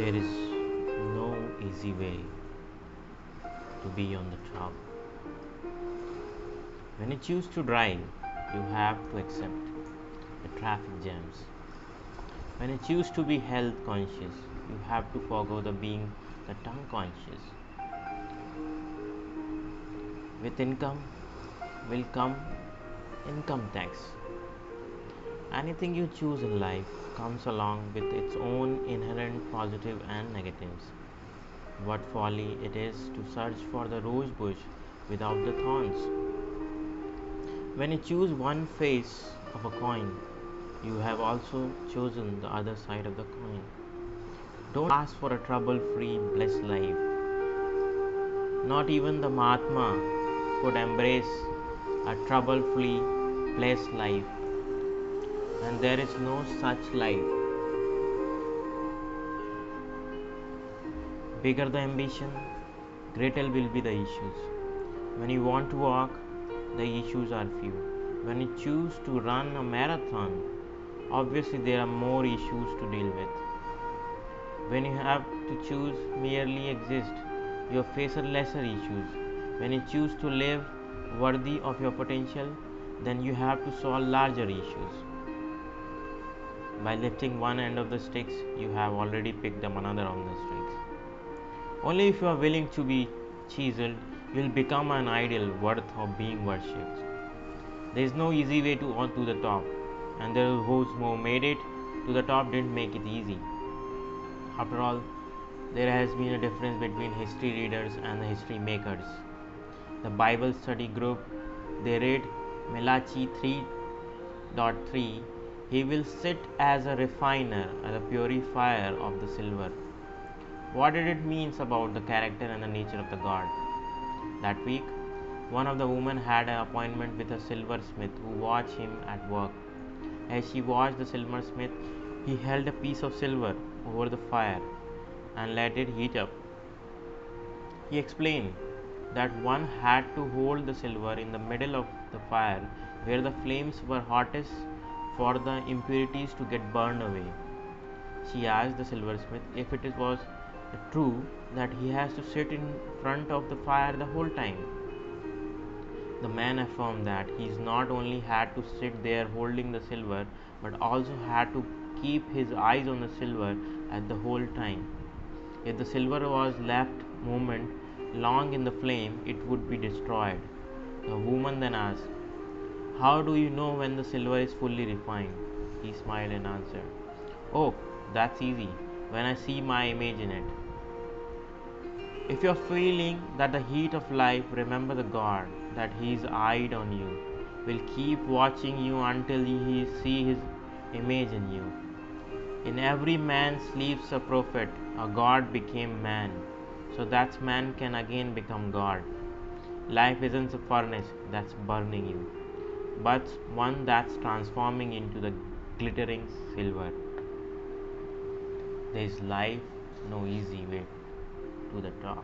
There is no easy way to be on the top. When you choose to drive, you have to accept the traffic jams. When you choose to be health conscious, you have to forego the being the tongue conscious. With income will come income tax. Anything you choose in life comes along with its own inherent positive and negatives. What folly it is to search for the rose bush without the thorns. When you choose one face of a coin, you have also chosen the other side of the coin. Don't ask for a trouble free, blessed life. Not even the Mahatma could embrace a trouble free, blessed life. And there is no such life. Bigger the ambition, greater will be the issues. When you want to walk, the issues are few. When you choose to run a marathon, obviously there are more issues to deal with. When you have to choose merely exist, you face lesser issues. When you choose to live worthy of your potential, then you have to solve larger issues. By lifting one end of the sticks, you have already picked up another on the sticks. Only if you are willing to be chiseled, you will become an idol worth of being worshipped. There is no easy way to the top, and those who made it to the top didn't make it easy. After all, there has been a difference between history readers and the history makers. The Bible study group, they read Malachi 3:3, he will sit as a refiner and a purifier of the silver. What did it mean about the character and the nature of the God? That week, one of the women had an appointment with a silversmith who watched him at work. As she watched the silversmith, he held a piece of silver over the fire and let it heat up. He explained that one had to hold the silver in the middle of the fire where the flames were hottest for the impurities to get burned away. She asked the silversmith if it was true that he has to sit in front of the fire the whole time. The man affirmed that he not only had to sit there holding the silver but also had to keep his eyes on the silver at the whole time. If the silver was left moment long in the flame, it would be destroyed. The woman then asked, "How do you know when the silver is fully refined?" He smiled and answered, "Oh, that's easy, when I see my image in it." If you are feeling that the heat of life, remember the God that He is eyed on you, will keep watching you until He see His image in you. In every man sleeps a prophet, a God became man, so that man can again become God. Life isn't a furnace that's burning you, but one that's transforming into the glittering silver. There is life no easy way to the top.